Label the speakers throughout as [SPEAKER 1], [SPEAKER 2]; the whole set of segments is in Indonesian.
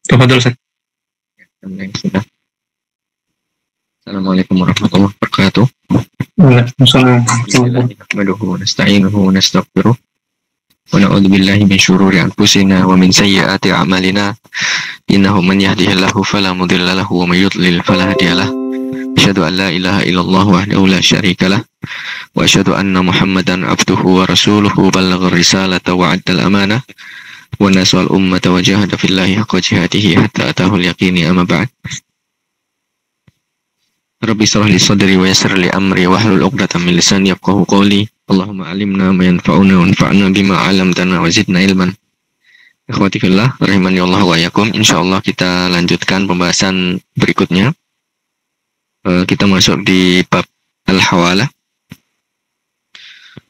[SPEAKER 1] Tafadhol Ustaz.
[SPEAKER 2] Sudah. Assalamualaikum warahmatullahi wabarakatuh.
[SPEAKER 1] Waalaikumsalam.
[SPEAKER 2] Nahmaduhu wa nasta'inuhu wa nastaghfiruh. Wa na'udzu billahi min syururi anfusina wa min sayyiati a'malina. Innahu man yahdihillahu fala mudilla lahu wa may yudlil fala hadiyalah. Asyhadu an la ilaha illallah wahdahu la syarikalah wa asyhadu anna Muhammadan abduhu wa rasuluhu ballaghar risalata wa addal amanah wa nasal ummata wa jahada fillahi haqqa jihadihi hatta atahul yaqini amma ba'd. Rabbi shrah li sadri wa yassir li amri wahlul 'uqdatam min lisani yafqahu qawli. Allahumma 'allimna ma yanfa'una wanfa'na bima 'allamtana wa zidna ilman. Ikhwati fillah rahimani Allah wa iyyakum. Insyaallah kita lanjutkan pembahasan berikutnya. Kita masuk di bab al-hawalah.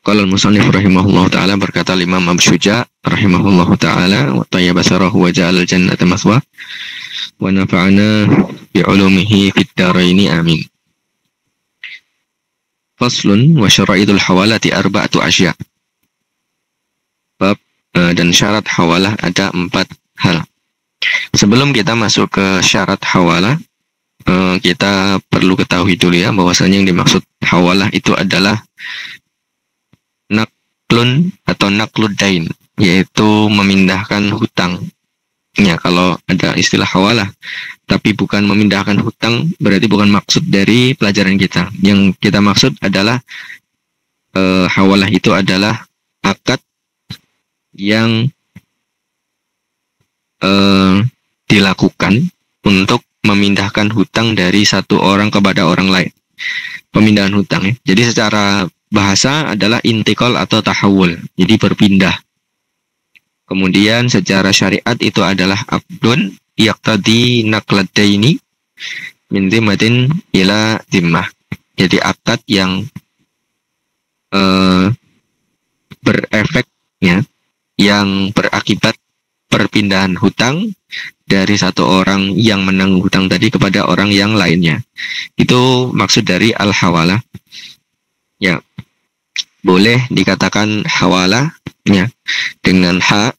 [SPEAKER 2] Qala al-musannif rahimahullah ta'ala, berkata Imam Abu Syuja rahimahullah ta'ala, wa tayyaba sarahu wa ja'al al-jannata maswa wa nafa'ana bi'ulumihi fid daraini amin. Faslun wa syara'idul hawalati arba'atu asya. Bab dan syarat hawalah ada 4 hal. Sebelum kita masuk ke syarat hawalah, kita perlu ketahui dulu ya bahwasanya yang dimaksud hawalah itu adalah naklun atau nakludain, yaitu memindahkan hutang. Ya, kalau ada istilah hawalah tapi bukan memindahkan hutang, berarti bukan maksud dari pelajaran kita. Yang kita maksud adalah hawalah itu adalah akad yang dilakukan untuk memindahkan hutang dari satu orang kepada orang lain. Pemindahan hutang ya. Jadi secara bahasa adalah intikal atau tahawul. Jadi berpindah. Kemudian secara syariat itu adalah aqdun yaqtadi naqladaini min dhimmatin ila dhimmah. Jadi akad yang berefek ya, yang berakibat perpindahan hutang dari satu orang yang menanggung hutang tadi kepada orang yang lainnya. Itu maksud dari al-hawalah. Ya, boleh dikatakan hawalah ya dengan ha,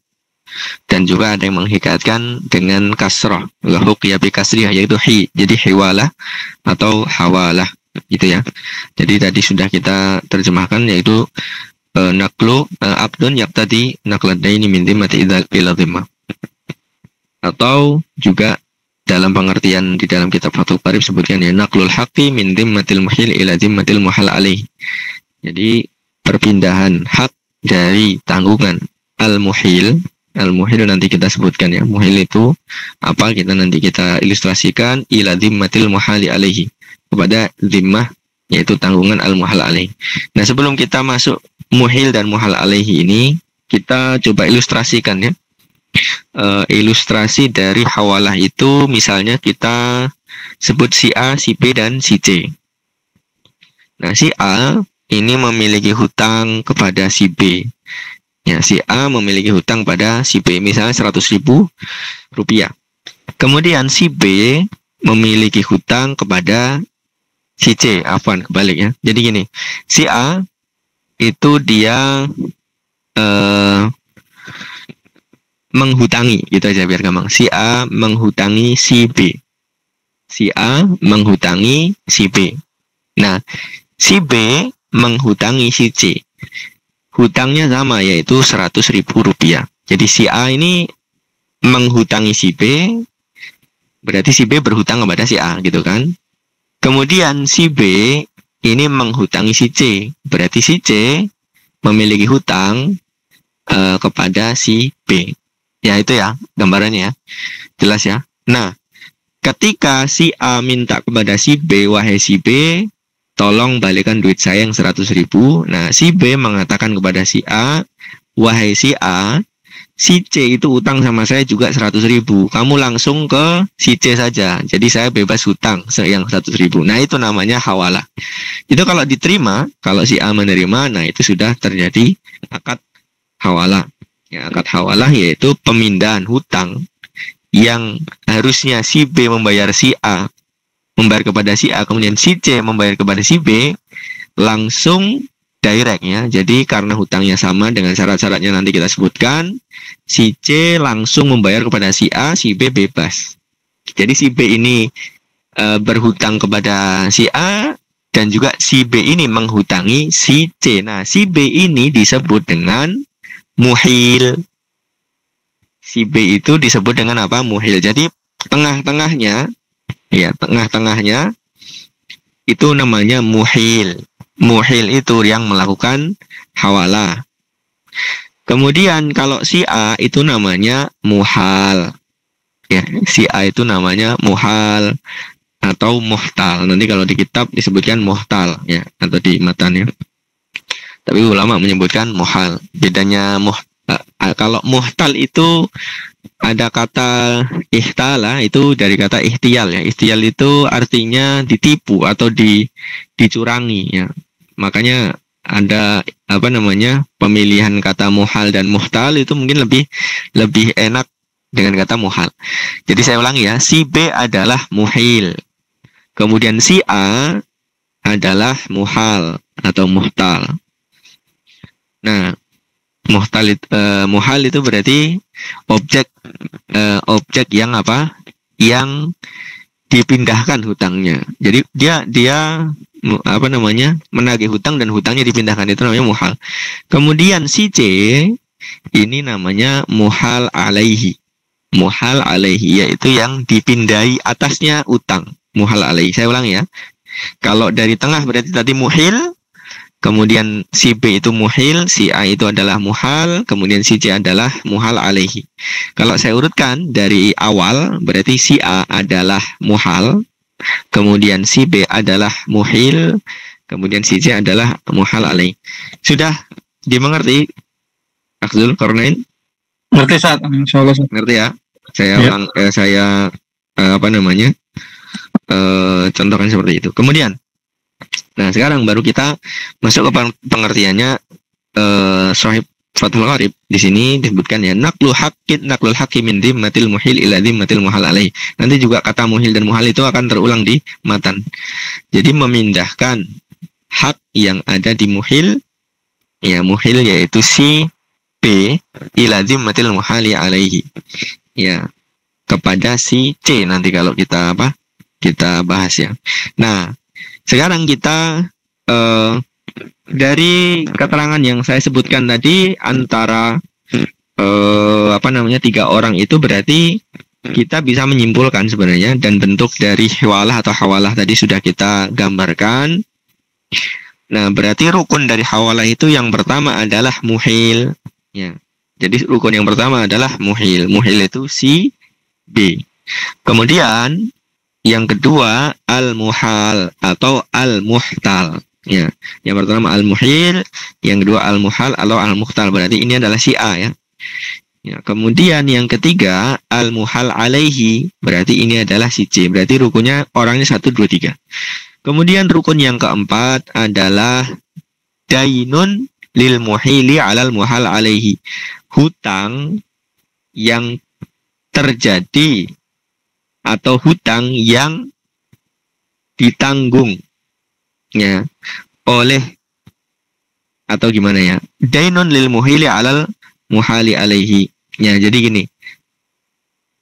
[SPEAKER 2] dan juga ada yang menghikayatkan dengan kasrah, lahuqiya bi kasriyah, yaitu hi. Jadi hiwalah atau hawalah gitu ya. Jadi tadi sudah kita terjemahkan, yaitu naklu abdun yaqtadi naqladaini min dhimmati ila dhimmah. Atau juga dalam pengertian di dalam kitab Fathul Qarib sebutkan ya, naklul haqqi min dhimmatil muhil ila dhimmatil muhal alaih. Jadi perpindahan hak dari tanggungan al-muhil. Al-muhil nanti kita sebutkan ya, muhil itu apa, nanti kita ilustrasikan, ila dhimmatil muhali alaihi, kepada dhimmah, yaitu tanggungan al-muhal alaih. Nah, sebelum kita masuk muhil dan muhal alaihi ini, kita coba ilustrasikan ya. Ilustrasi dari hawalah itu misalnya kita sebut si A, si B, dan si C. Nah, si A ini memiliki hutang kepada si B. Ya, si A memiliki hutang pada si B, misalnya 100.000 rupiah. Kemudian si B memiliki hutang kepada si C, afwan, kebalik ya. Jadi gini, si A itu dia menghutangi, gitu aja biar gampang. Si A menghutangi si B. Si A menghutangi si B. Nah, si B menghutangi si C. Hutangnya sama, yaitu 100.000 rupiah. Jadi si A ini menghutangi si B, berarti si B berhutang kepada si A, gitu kan. Kemudian si B ini menghutangi si C, berarti si C memiliki hutang kepada si B. Ya, itu ya gambarannya ya. Jelas ya. Nah, ketika si A minta kepada si B, wahai si B, tolong balikan duit saya yang 100.000. Nah, si B mengatakan kepada si A, wahai si A, si C itu utang sama saya juga 100.000. Kamu langsung ke si C saja. Jadi saya bebas hutang yang 100.000. Nah, itu namanya hawalah. Itu kalau diterima, kalau si A menerima, nah itu sudah terjadi akad hawalah. Ya, akad hawalah yaitu pemindahan hutang yang harusnya si B membayar si A, membayar kepada si A, kemudian si C membayar kepada si B, langsung direct ya. Jadi karena hutangnya sama dengan syarat-syaratnya nanti kita sebutkan, si C langsung membayar kepada si A, si B bebas. Jadi si B ini berhutang kepada si A dan juga si B ini menghutangi si C. Nah, si B ini disebut dengan muhil. Si B itu disebut dengan apa? Muhil. Jadi tengah-tengahnya ya, tengah-tengahnya itu namanya muhil. Muhil itu yang melakukan hawalah. Kemudian kalau si A itu namanya muhal. Ya, si A itu namanya muhal atau muhtal. Nanti kalau di kitab disebutkan muhtal ya, atau di matanya. Tapi ulama menyebutkan muhal. Bedanya kalau muhtal itu ada kata ihtala, itu dari kata ihtiyal ya. Ihtiyal itu artinya ditipu atau dicurangi ya. Makanya ada pemilihan kata muhal dan muhtal itu mungkin lebih enak dengan kata muhal. Jadi saya ulangi ya, si B adalah muhil. Kemudian si A adalah muhal atau muhtal. Nah, muhal itu berarti objek yang apa? Yang dipindahkan hutangnya. Jadi dia menagih hutang dan hutangnya dipindahkan, itu namanya muhal. Kemudian si C ini namanya muhal alaihi. Muhal alaihi yaitu yang dipindahi atasnya utang. Muhal alaihi. Saya ulang ya. Kalau dari tengah berarti tadi muhil, kemudian si B itu muhil, si A itu adalah muhal, kemudian si C adalah muhal alaihi. Kalau saya urutkan dari awal berarti si A adalah muhal, kemudian si B adalah muhil, kemudian si C adalah muhal alaihi. Sudah dimengerti Akhdul Qarnain?
[SPEAKER 1] Ngerti saat, insyaallah.
[SPEAKER 2] Ngerti ya? Saya contohkan seperti itu. Kemudian, nah sekarang baru kita masuk ke pengertiannya Shahih Fathul Qarib. Di sini disebutkan ya, naklul haqqi min dhimmatil muhil ila dhimmatil muhal alaih. Nanti juga kata muhil dan muhal itu akan terulang di matan. Jadi memindahkan hak yang ada di muhil, ya muhil yaitu si B ila dhimmatil muhali alaihi, ya kepada si C nanti kalau kita bahas ya. Nah, sekarang kita dari keterangan yang saya sebutkan tadi antara tiga orang itu berarti kita bisa menyimpulkan sebenarnya, dan bentuk dari hawalah atau hawalah tadi sudah kita gambarkan. Nah, berarti rukun dari hawalah itu yang pertama adalah muhil. Ya, jadi rukun yang pertama adalah muhil. Muhil itu si B. Kemudian yang kedua al-muhal atau al-muhtal. Ya, yang pertama al-muhil, yang kedua al-muhal atau al-muhtal. Berarti ini adalah si A ya. Ya, kemudian yang ketiga al-muhal alaihi, berarti ini adalah si C. Berarti rukunnya orangnya 1, 2, 3. Kemudian rukun yang keempat adalah dainun lil muhili alal muhal alaihi. Hutang yang terjadi atau hutang yang ditanggung ya oleh, atau gimana ya, dainun lil muhili alal muhali alaihi. Ya, jadi gini.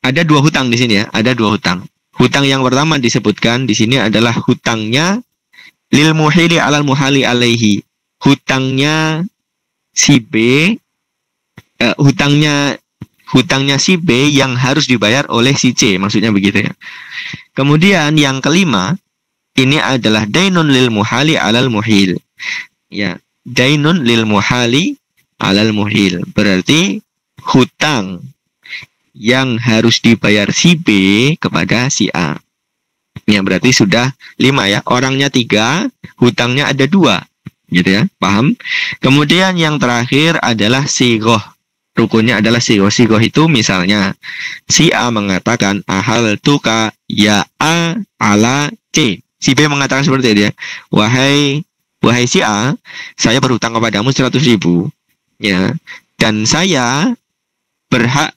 [SPEAKER 2] Ada dua hutang di sini ya, ada dua hutang. Hutang yang pertama disebutkan di sini adalah hutangnya lil muhili alal muhali alaihi. Hutangnya si B, hutangnya si B yang harus dibayar oleh si C, maksudnya begitu ya. Kemudian yang kelima, ini adalah dainun lil muhali alal muhil. Ya, dainun lil muhali alal muhil. Berarti hutang yang harus dibayar si B kepada si A. Ya, berarti sudah 5 ya. Orangnya 3, hutangnya ada 2. Gitu ya, paham? Kemudian yang terakhir adalah sigoh. Rukunnya adalah sigoh. Sigoh itu misalnya si A mengatakan ahal tuka ya A ala C. Si B mengatakan seperti itu ya. Wahai si A, saya berhutang kepadamu 100.000 ya, dan saya berhak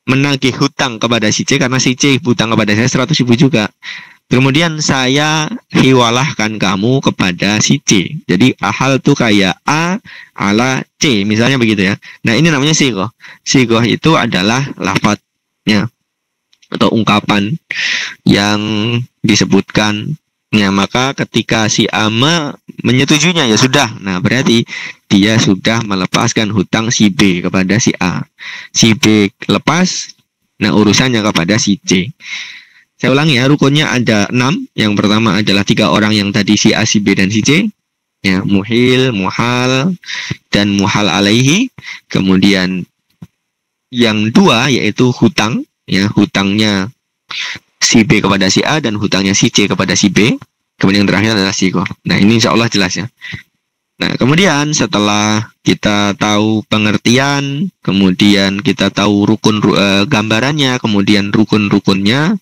[SPEAKER 2] menagih hutang kepada si C karena si C hutang kepada saya 100.000 juga. Kemudian saya hiwalahkan kamu kepada si C. Jadi ahal tuh kayak A ala C, misalnya begitu ya. Nah ini namanya sigoh. Sigoh itu adalah lafadznya atau ungkapan yang disebutkan. Ya, maka ketika si ama menyetujuinya ya sudah. Nah, berarti dia sudah melepaskan hutang si B kepada si A. Si B lepas, nah urusannya kepada si C. Saya ulangi ya, rukunnya ada 6. Yang pertama adalah 3 orang yang tadi si A, si B, dan si C. Ya, muhil, muhal, dan muhal alaihi. Kemudian yang 2 yaitu hutang. Ya, hutangnya si B kepada si A dan hutangnya si C kepada si B. Kemudian yang terakhir adalah sigoh. Nah ini insya Allah jelas ya. Nah kemudian setelah kita tahu pengertian, kemudian kita tahu gambarannya, kemudian rukun-rukunnya,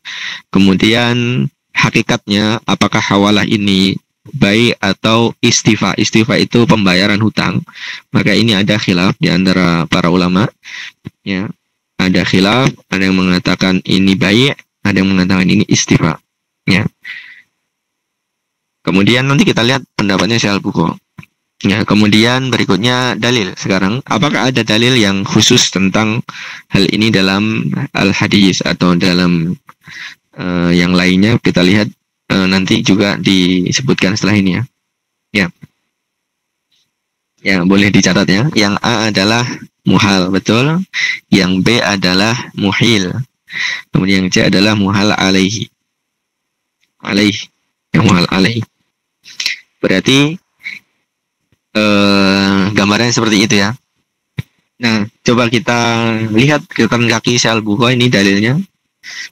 [SPEAKER 2] kemudian hakikatnya apakah hawalah ini baik atau istifa. Istifa itu pembayaran hutang. Maka ini ada khilaf di antara para ulama. Ya, ada khilaf, ada yang mengatakan ini baik, ada yang mengatakan ini istifa. Ya. Kemudian nanti kita lihat pendapatnya Syekh Al-Bukhari. Ya, kemudian berikutnya dalil. Sekarang, apakah ada dalil yang khusus tentang hal ini dalam al-hadis atau dalam yang lainnya? Kita lihat nanti juga disebutkan setelah ini ya. Ya. Ya, boleh dicatat ya. Yang A adalah muhal, betul. Yang B adalah muhil. Kemudian yang C adalah muhal alaihi. Yang muhal alaihi. Berarti gambarannya seperti itu ya. Nah, coba kita lihat catatan kaki Syekh Al-Bukhari, ini dalilnya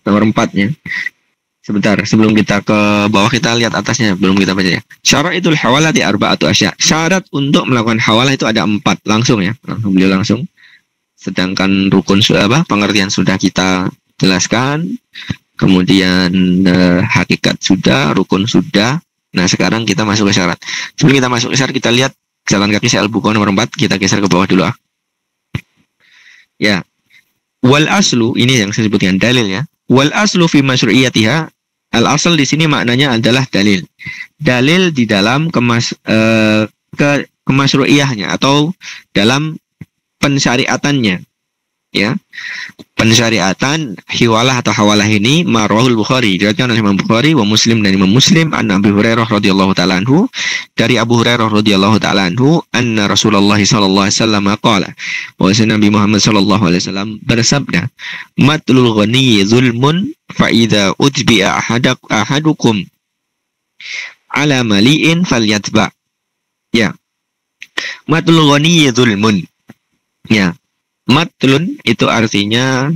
[SPEAKER 2] nomor 4-nya. Sebentar, sebelum kita ke bawah kita lihat atasnya, belum kita baca ya. Syara'itul hawalati arba'atu asya. Syarat untuk melakukan hawalah itu ada 4, langsung ya. Beliau langsung. Sedangkan rukun pengertian sudah kita jelaskan. Kemudian hakikat sudah, rukun sudah. Nah, sekarang kita masuk ke syarat. Sebelum kita masuk ke syarat, kita lihat catatan kaki Syekh Al-Bukhari nomor 4. Kita geser ke bawah dulu ah. Ya. Wal aslu, ini yang saya sebutkan dalil ya. Wal aslu fi masyru'iyatiha. Al asal di sini maknanya adalah dalil. Dalil di dalam kemasyru'iyahnya atau dalam pensyariatannya. Ya. Pensyariatan hiwalah atau hawalah ini marwahul Bukhari, diriwayatkan oleh Imam Bukhari wa Muslim dan Imam Muslim an Abi Hurairah radhiyallahu taala anhu, dari Abu Hurairah radhiyallahu taala anhu, anna Rasulullah sallallahu alaihi wasallam qala, bahwa Nabi Muhammad sallallahu alaihi wasallam bersabda, matlul ghani zulmun fa idza utbi'a ahadukum ala mali'in falyatba. Ya. Matlul ghani zulmun. Ya. Matlun itu artinya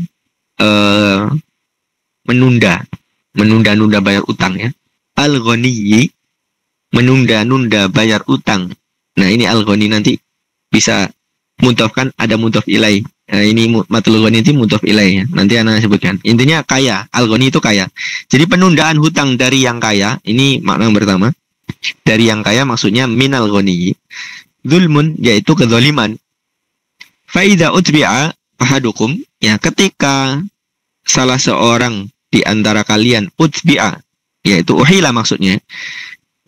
[SPEAKER 2] menunda bayar utang ya. Al-ghani, menunda bayar utang. Nah ini al-ghani nanti bisa mudhofkan, ada mudhof ilai. Nah, ini matlul ghani itu mudhof ilai ya. Nanti anak sebutkan. Intinya kaya, al-ghani itu kaya. Jadi penundaan hutang dari yang kaya, ini makna yang pertama. Dari yang kaya maksudnya minal ghani. Zulmun yaitu kezaliman. Faida utbi'a ahadukum, ya ketika salah seorang di antara kalian utbi'a, yaitu uhila maksudnya,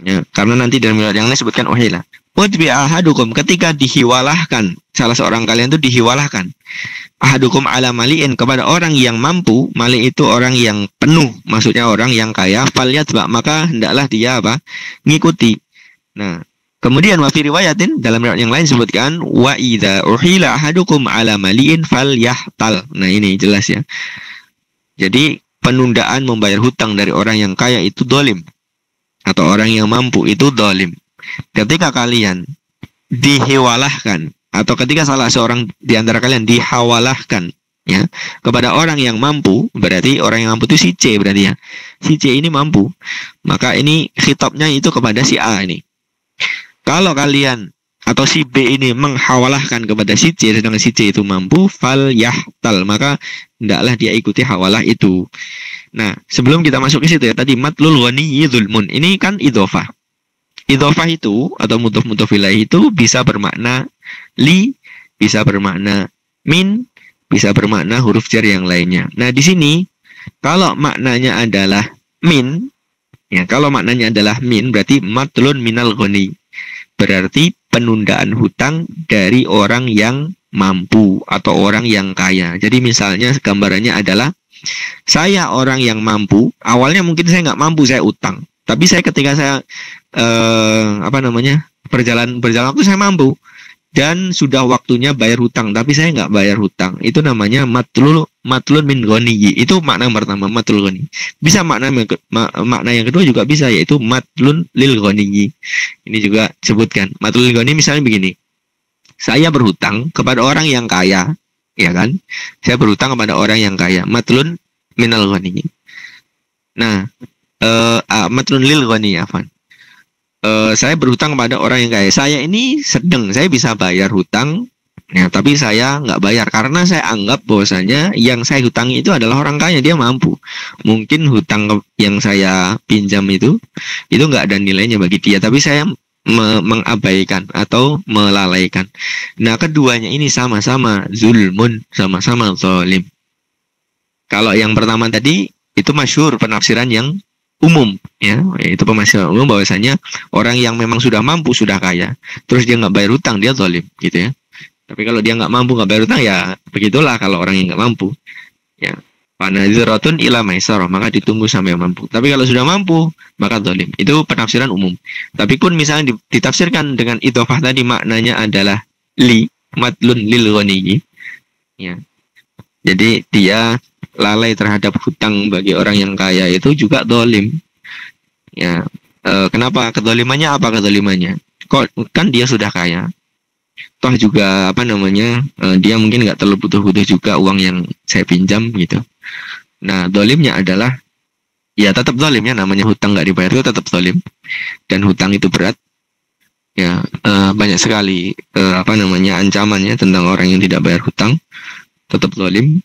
[SPEAKER 2] ya, karena nanti dalam riwayat yang lain sebutkan uhila. Utbi'a ahadukum, ketika dihiwalahkan, salah seorang kalian itu dihiwalahkan. Ahadukum ala mali'in, kepada orang yang mampu, mali itu orang yang penuh, maksudnya orang yang kaya, falyatba, maka hendaklah dia ngikuti. Nah, kemudian wa fi riwayatin, dalam riwayat yang lain sebutkan wa idza uhila ahadukum ala mali'in falyahtal. Nah, ini jelas ya. Jadi penundaan membayar hutang dari orang yang kaya itu dolim, atau orang yang mampu itu dolim. Ketika kalian dihiwalahkan, atau ketika salah seorang di antara kalian dihawalahkan ya kepada orang yang mampu, berarti orang yang mampu itu si C berarti ya. Si C ini mampu. Maka ini khitabnya itu kepada si A ini. Kalau kalian atau si B ini menghawalahkan kepada si C, sedangkan si C itu mampu, fal yahtal, maka hendaklah dia ikuti hawalah itu. Nah, sebelum kita masuk ke situ ya, tadi matlul ghani zulmun, ini kan idhofah. Idhofah itu atau mudhof ilaih itu bisa bermakna li, bisa bermakna min, bisa bermakna huruf jar yang lainnya. Nah, di sini kalau maknanya adalah min, Ya, kalau maknanya adalah min berarti matlun minal ghani. Berarti penundaan hutang dari orang yang mampu atau orang yang kaya. Jadi misalnya gambarannya adalah saya orang yang mampu, awalnya mungkin saya nggak mampu, saya utang. Tapi saya ketika saya berjalan waktu saya mampu dan sudah waktunya bayar hutang, tapi saya nggak bayar hutang. Itu namanya matlun min ghani. Itu makna yang pertama, matlul ghani. Bisa makna yang kedua juga bisa, yaitu matlun lil ghani. Ini juga sebutkan matlul lil ghani, misalnya begini. Saya berhutang kepada orang yang kaya, ya kan? Saya berhutang kepada orang yang kaya, matlun minal ghani. Nah, matlun lil ghani, afan. Saya berhutang kepada orang yang kaya. Saya ini saya bisa bayar hutang, ya, tapi saya nggak bayar karena saya anggap bahwasanya yang saya hutangi itu adalah orang kaya, dia mampu. Mungkin hutang yang saya pinjam itu nggak ada nilainya bagi dia, tapi saya mengabaikan atau melalaikan. Nah, keduanya ini sama-sama zulmun, sama-sama zalim. Kalau yang pertama tadi itu masyhur penafsiran yang umum, ya, itu penafsiran umum bahwasanya orang yang memang sudah mampu, sudah kaya, terus dia nggak bayar hutang, dia zalim, gitu ya. Tapi kalau dia nggak mampu, nggak bayar hutang, ya begitulah kalau orang yang nggak mampu, ya. Panazratun ila maisarah, maka ditunggu sampai mampu. Tapi kalau sudah mampu, maka zalim. Itu penafsiran umum. Tapi pun misalnya ditafsirkan dengan idhofah tadi, maknanya adalah matlun lil ghani, ya. Jadi dia lalai terhadap hutang bagi orang yang kaya, itu juga zalim. Ya, kenapa kezalimannya? Apa kezalimannya? Kok kan dia sudah kaya. Toh juga dia mungkin nggak terlalu butuh-butuh juga uang yang saya pinjam gitu. Nah, zalimnya adalah ya tetap zalim, ya, namanya hutang nggak dibayar itu tetap zalim. Dan hutang itu berat. Ya, banyak sekali ancamannya tentang orang yang tidak bayar hutang, tetap zalim.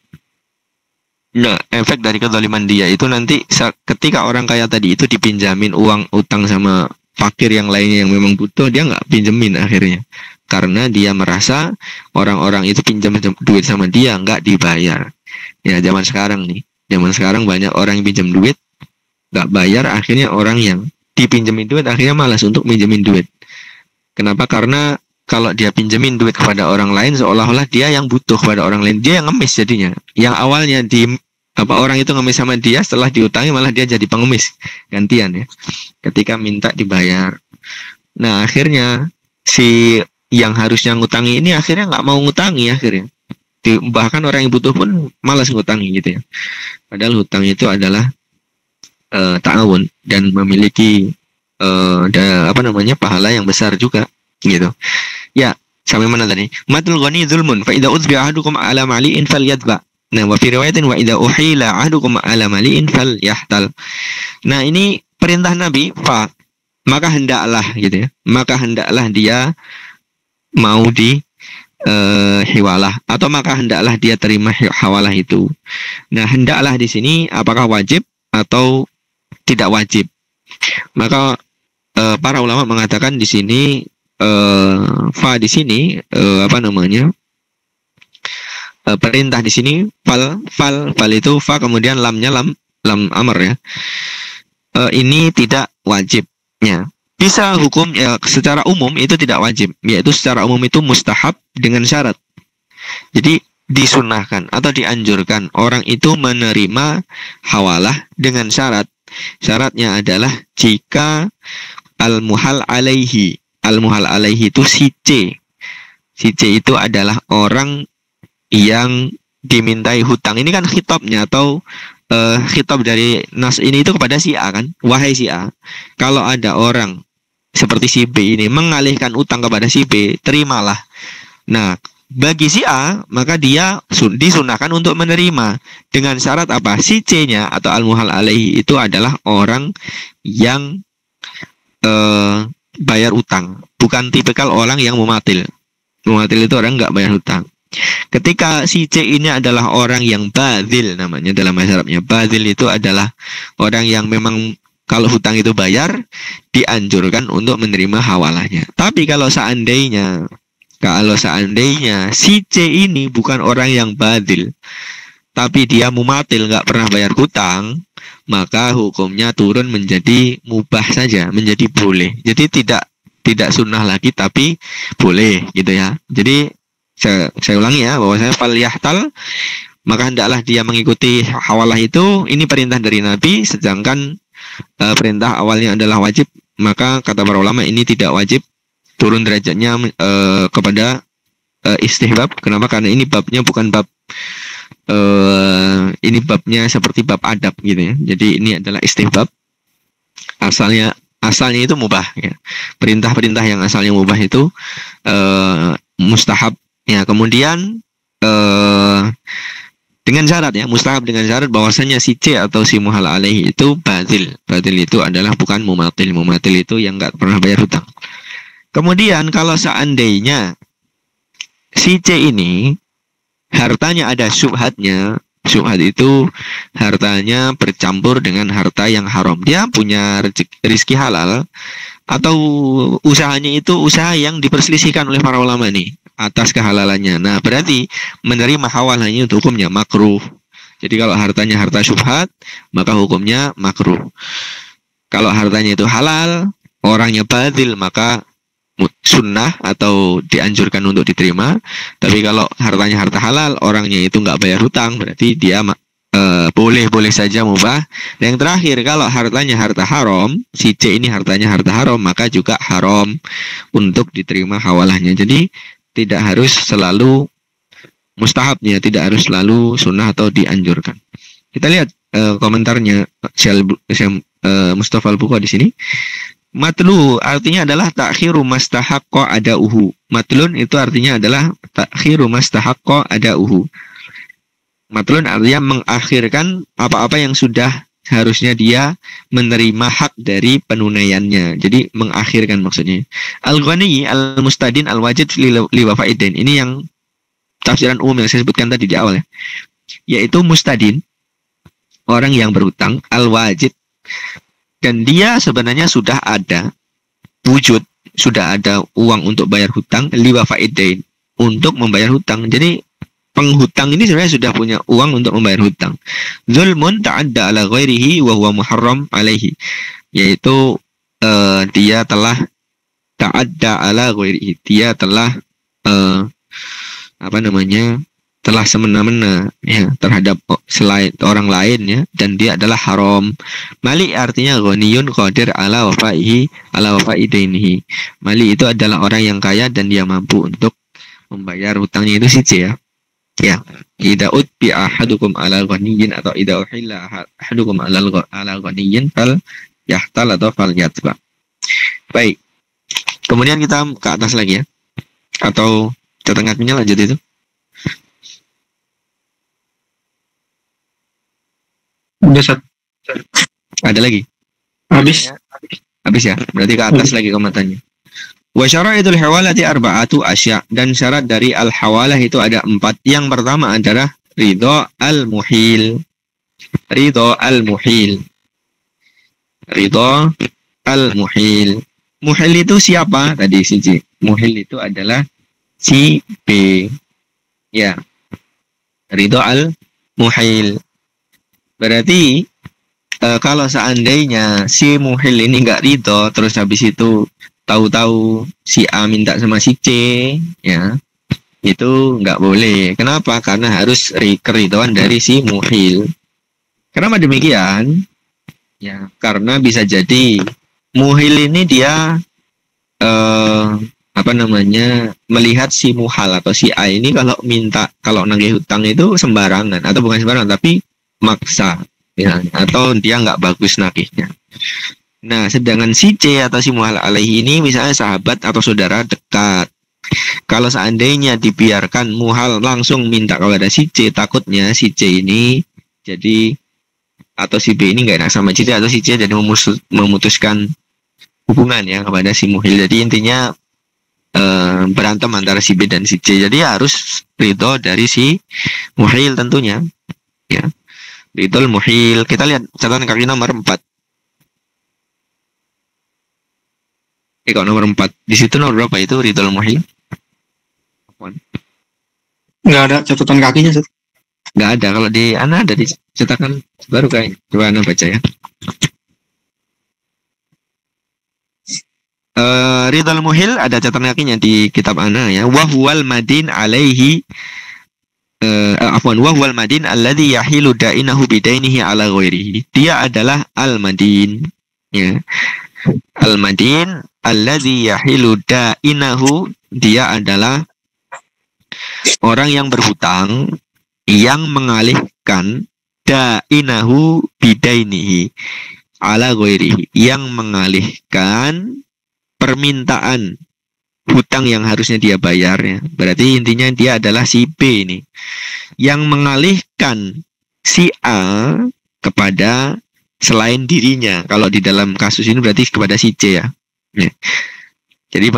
[SPEAKER 2] Nah, efek dari kezaliman dia itu nanti ketika orang kaya tadi itu dipinjamin uang utang sama fakir yang lainnya yang memang butuh, dia nggak pinjemin akhirnya. Karena dia merasa orang-orang itu pinjam duit sama dia nggak dibayar. Ya, zaman sekarang banyak orang yang pinjam duit nggak bayar, akhirnya orang yang dipinjemin duit akhirnya malas untuk pinjemin duit. Kenapa? Karena kalau dia pinjemin duit kepada orang lain, seolah-olah dia yang butuh kepada orang lain, dia yang ngemis jadinya. Yang awalnya orang itu ngemis sama dia, setelah diutangi malah dia jadi pengemis gantian, ya, ketika minta dibayar. Nah, akhirnya si yang harusnya ngutangi ini akhirnya nggak mau ngutangi, akhirnya bahkan orang yang butuh pun malas ngutangi, gitu ya. Padahal hutang itu adalah ta'awun dan memiliki pahala yang besar juga, gitu. Ya, sampai mana tadi? Matul ghani zulmun fa idza uzbi ahadukum ala mali'in falyadba. Nah, wa fi riwayatin wa idza uhila ahadukum ala mali'in falyahtal. Nah, ini perintah Nabi, maka hendaklah, gitu ya. Maka hendaklah dia mau di hiwalah, atau maka hendaklah dia terima hawalah itu. Nah, hendaklah di sini apakah wajib atau tidak wajib? Maka para ulama mengatakan di sini di sini perintah di sini fal itu kemudian lamnya lam amr, ya. Ini tidak wajibnya. Bisa hukum ya, secara umum itu tidak wajib, yaitu secara umum itu mustahab dengan syarat. Jadi disunahkan atau dianjurkan orang itu menerima hawalah dengan syarat. Syaratnya adalah jika al-muhal alaihi itu si C. Si C itu adalah orang yang dimintai hutang. Ini kan khitabnya atau khitab dari nas ini itu kepada si A, kan? Wahai si A, kalau ada orang seperti si B ini mengalihkan utang kepada si B, terimalah. Nah, bagi si A, maka dia disunahkan untuk menerima dengan syarat apa? Si C-nya atau al-muhal alaihi itu adalah orang yang bayar utang, bukan tipikal orang yang mumatil. Mumatil itu orang nggak bayar hutang. Ketika si C ini adalah orang yang badil, namanya dalam bahasa Arabnya. Badil itu adalah orang yang memang kalau hutang itu bayar, dianjurkan untuk menerima hawalahnya. Tapi kalau seandainya si C ini bukan orang yang badil, tapi dia mumatil, nggak pernah bayar hutang, maka hukumnya turun menjadi mubah saja, menjadi boleh. Jadi tidak sunnah lagi, tapi boleh gitu ya. Jadi saya ulangi ya, bahwa saya fal yahtal, maka hendaklah dia mengikuti hawalah itu. Ini perintah dari Nabi, sedangkan perintah awalnya adalah wajib, maka kata para ulama ini tidak wajib, turun derajatnya kepada istihbab. Kenapa? Karena ini babnya bukan bab ini babnya seperti bab adab gitu ya. Jadi ini adalah istihbab. Asalnya itu mubah ya. Perintah-perintah yang asalnya mubah itu mustahab ya. Kemudian dengan syarat ya, mustahab dengan syarat bahwasanya si C atau si muhal alaihi itu batil. Batil itu adalah bukan mumatil. Mumatil itu yang nggak pernah bayar hutang. Kemudian kalau seandainya si C ini hartanya ada syubhatnya, syubhat itu hartanya bercampur dengan harta yang haram. Dia punya rezeki halal, atau usahanya itu usaha yang diperselisihkan oleh para ulama nih atas kehalalannya. Nah, berarti menerima hawalannya itu hukumnya makruh. Jadi kalau hartanya harta syubhat, maka hukumnya makruh. Kalau hartanya itu halal, orangnya batil, maka sunnah atau dianjurkan untuk diterima. Tapi kalau hartanya harta halal, orangnya itu nggak bayar hutang, berarti dia boleh saja mubah. Dan yang terakhir, kalau hartanya harta haram, si C ini hartanya harta haram, maka juga haram untuk diterima hawalahnya. Jadi tidak harus selalu mustahabnya, tidak harus selalu sunnah atau dianjurkan. Kita lihat komentarnya Mustafa Al-Bukhari di sini. Matlu artinya adalah takhiru mastahaqqa adauhu. Matlun itu artinya adalah takhiru mastahaqqa adauhu. Matlun artinya mengakhirkan apa-apa yang sudah harusnya dia menerima hak dari penunaiannya. Jadi mengakhirkan maksudnya. Al-Ghani, Al-Mustadin, Al-Wajid li wafaidain. Ini yang tafsiran umum yang saya sebutkan tadi di awal ya. Yaitu mustadin, orang yang berhutang, al-wajid, dan dia sebenarnya sudah ada wujud, sudah ada uang untuk bayar hutang, li wafaidain, untuk membayar hutang. Jadi penghutang ini sebenarnya sudah punya uang untuk membayar hutang. Zulmun ta'adda ala ghairihi wa huwa muharram alaihi. Yaitu dia telah ta'adda ala ghairihi. Dia telah telah semena-mena ya terhadap selain orang lain ya, dan dia adalah haram. Mali artinya ghaniyun qadir ala wafaidainihi. Mali itu adalah orang yang kaya dan dia mampu untuk membayar hutangnya, itu sih C ya. Ya, idza utbi ahadukum ala ghaniyyin, atau idza uhilla ahadukum ala ghaniyyin fal yahtal atau fal yatba. Baik. Kemudian kita ke atas lagi ya. Atau catatan kakinya lanjut itu.
[SPEAKER 1] Udah Sat.
[SPEAKER 2] Ada lagi?
[SPEAKER 1] Habis.
[SPEAKER 2] Habis ya. Berarti ke atas lagi komentarnya. Wa syara'itul hawalati arba'atu asya, dan syarat dari al-hawalah itu ada 4. Yang pertama adalah ridho al-muhil. Ridho al-muhil. Ridho al-muhil. Muhil itu siapa? Tadi si C. Muhil itu adalah si B. Ya. Ridho al-muhil. Berarti kalau seandainya si muhil ini nggak ridho, terus habis itu tahu-tahu si A minta sama si C, ya, itu nggak boleh. Kenapa? Karena harus keridhoan dari si muhil. Kenapa demikian? Ya, karena bisa jadi muhil ini dia melihat si muhal atau si A ini kalau nagih hutang itu sembarangan, atau bukan sembarangan tapi maksa, ya, atau dia nggak bagus nagihnya. Nah, sedangkan si C atau si muhal alaihi ini misalnya sahabat atau saudara dekat. Kalau seandainya dibiarkan muhal langsung minta kepada si C, takutnya si C ini jadi, atau si B ini nggak enak sama si C, atau si C jadi memutuskan hubungan ya kepada si muhil. Jadi intinya berantem antara si B dan si C. Jadi harus ridho dari si muhil tentunya. Ya, ridho muhil. Kita lihat catatan kaki nomor 4. Kalau nomor 4 di situ nomor berapa itu ridho muhil?
[SPEAKER 1] Nggak ada catatan kakinya Sat.
[SPEAKER 2] Nggak ada. Kalau di Ana ada di cetakan baru kayak. Coba Ana baca ya. Ridhal muhil ada catatan kakinya di kitab Ana ya. Wahwal madin alaihi wahwal madin alladhi yahilu da'inahu bidainihi ala ghairihi. Dia adalah al-madin ya. Al-madin alladhi yahilu da'inahu, dia adalah orang yang berhutang yang mengalihkan da'inahu bidainihi ala ghairihi, yang mengalihkan permintaan hutang yang harusnya dia bayar ya. Berarti intinya dia adalah si B ini yang mengalihkan si A kepada selain dirinya. Kalau di dalam kasus ini berarti kepada si C ya. Ya. Jadi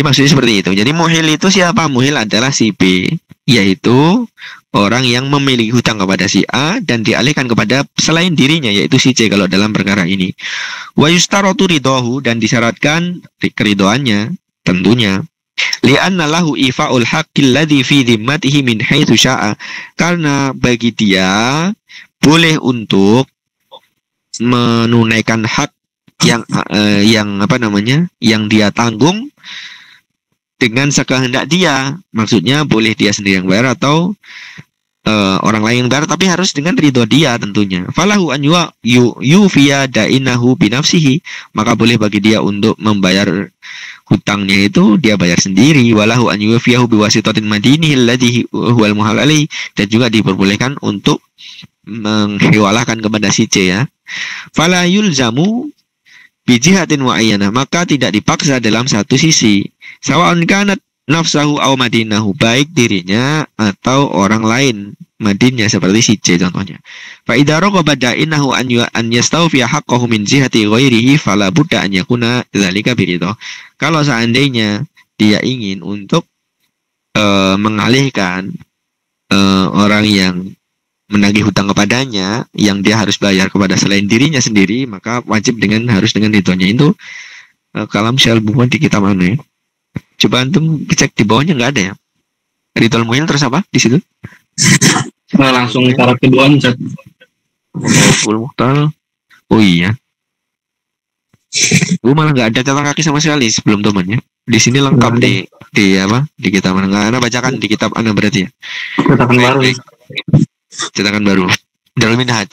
[SPEAKER 2] maksudnya seperti itu. Jadi muhil itu siapa? Muhil adalah si B, yaitu orang yang memiliki hutang kepada si A dan dialihkan kepada selain dirinya, yaitu si C kalau dalam perkara ini. Wa yustaratu ridahu, dan disyaratkan keridoannya tentunya. Li'anna lahu ifa'ul haqqil ladzi fi dhimmatihi min haitsu syaa. Karena bagi dia boleh untuk menunaikan hak yang dia tanggung dengan sekehendak dia. Maksudnya boleh dia sendiri yang bayar atau orang lain yang bayar, tapi harus dengan ridho dia tentunya. Falahu an yufiya da'inahu binafsihi, maka boleh bagi dia untuk membayar hutangnya itu dia bayar sendiri. Walahu an yufiyahu biwasitatin madinihi alladhi huwal muhal alaihi, dan juga diperbolehkan untuk menghewalakan kepada si C ya. Fala yulzamu bijihatin wa'ayyana, maka tidak dipaksa dalam satu sisi. Sawa'un kanat nafsahu aw madinahu, baik dirinya atau orang lain madinnya, seperti si C contohnya. Fa idza raqaba da'inahu an yastawfiya haqqahu min jihati ghairihi fala budda an yakuna dzalika biridha. Kalau seandainya dia ingin untuk mengalihkan orang yang menagih hutang kepadanya yang dia harus bayar kepada selain dirinya sendiri, maka wajib harus dengan ridhonya. Itu kalam Syekh Al-Bukhari di kitab mana ya? Coba antum cek di bawahnya, nggak ada ya. Ridhol muhil terus apa di situ?
[SPEAKER 1] Langsung syarat kedua nih.
[SPEAKER 2] Muhtal. Oh iya. Gue malah nggak ada catatan kaki sama sekali sebelum temannya. Di sini lengkap di apa? Di kitab mana? Nggak, Ana bacakan di kitab Ana berarti ya.
[SPEAKER 1] Cetakan baru.
[SPEAKER 2] Cetakan baru. Darul Minhaj.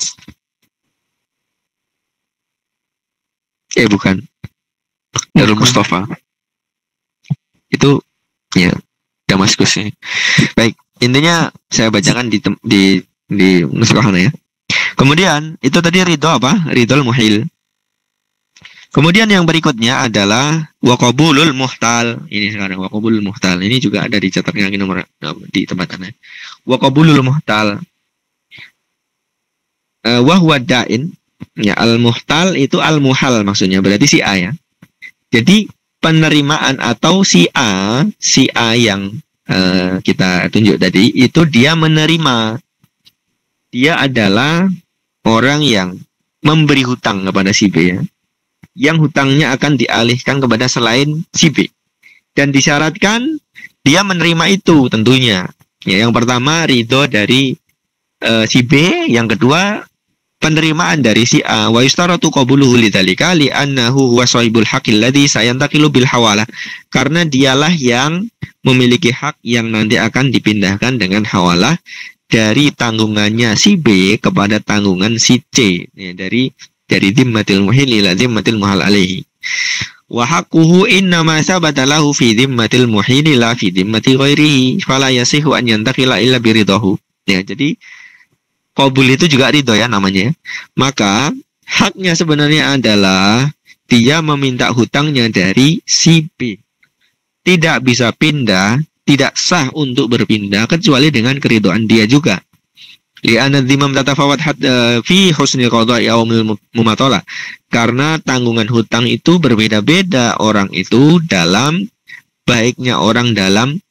[SPEAKER 2] Bukan. Darul Mustafa. Itu ya Damaskus ini. Baik, intinya saya bacakan di nuskahana ya. Kemudian itu tadi ridho apa? Ridhol muhil. Kemudian yang berikutnya adalah waqabulul muhtal. Ini sekarang waqabulul muhtal. Ini juga ada di cetakan kaki nomor di tempat Anda. Waqabulul muhtal. Wahwa da'in. Ya, al-muhtal itu al-muhal maksudnya, berarti si A ya. Jadi penerimaan atau si A yang kita tunjuk tadi itu dia menerima. Dia adalah orang yang memberi hutang kepada si B ya, yang hutangnya akan dialihkan kepada selain si B, dan disyaratkan dia menerima itu tentunya ya. Yang pertama ridho dari si B, yang kedua penerimaan dari si A. Wa yustaratu qabuluhu lidzalika li'annahu huwa shahibul haqqil ladzi sayantaqilu bil hawalah, karena dialah yang memiliki hak yang nanti akan dipindahkan dengan hawalah dari tanggungannya si B kepada tanggungan si C ya, dari dhimmatil muhil ila dhimmatil muhal alaihi. Wa haqquhu innama sabata lahu fi dhimmatil muhil la fi dhimmati ghairihi fala yasihu an yantaqila illa biridahu. Ya, jadi qabul itu juga ridho ya namanya. Maka haknya sebenarnya adalah dia meminta hutangnya dari si B. Tidak bisa pindah, tidak sah untuk berpindah kecuali dengan keridhaan dia juga. Li'anna dhimam tatafawat fi husnil qada'i aw mumatala. Karena tanggungan hutang itu berbeda-beda orang itu dalam baiknya orang dalam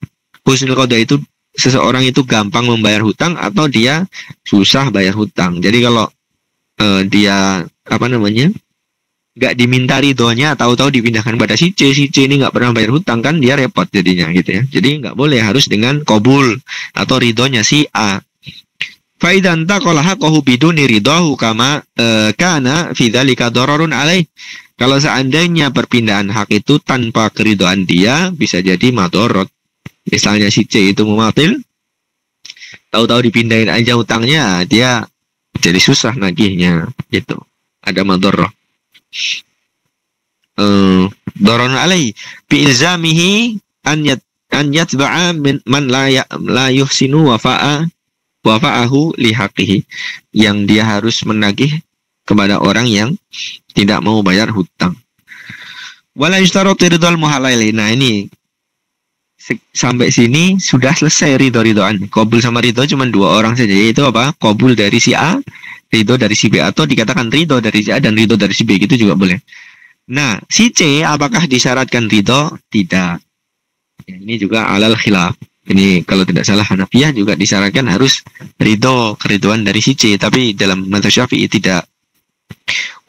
[SPEAKER 2] husnul qada' itu seseorang itu gampang membayar hutang atau dia susah bayar hutang. Jadi kalau dia nggak diminta ridhonya, tahu-tahu dipindahkan pada si C ini nggak pernah bayar hutang, kan dia repot jadinya gitu ya. Jadi nggak boleh, harus dengan qabul atau ridhonya si A. Fa idza antaqala haqqahu biduni ridahu kama kana fi dzalika dararun alaih. Kalau seandainya perpindahan hak itu tanpa keridhaan dia, bisa jadi madorot. Misalnya si C itu mematil, tahu-tahu dipindahin aja hutangnya, dia jadi susah nagihnya, gitu. Ada madorot. Dararun alaih bi ilzamihi an yatba'a man la yuhsinu wafa'ahu lihaqihi, yang dia harus menagih kepada orang yang tidak mau bayar hutang. Wala yushtaratu ridhal muhalaili. Nah, ini sampai sini sudah selesai ridho-ridhoan. Qabul sama ridho cuma dua orang saja, yaitu apa? Qabul dari si A, ridho dari si B, atau dikatakan ridho dari si A dan ridho dari si B, gitu juga boleh. Nah, si C apakah disyaratkan ridho? Tidak. Ya, ini juga alal khilaf. Ini kalau tidak salah Hanafiyah juga disyaratkan harus ridho, keridhoan dari si C, tapi dalam mazhab Syafi'i tidak.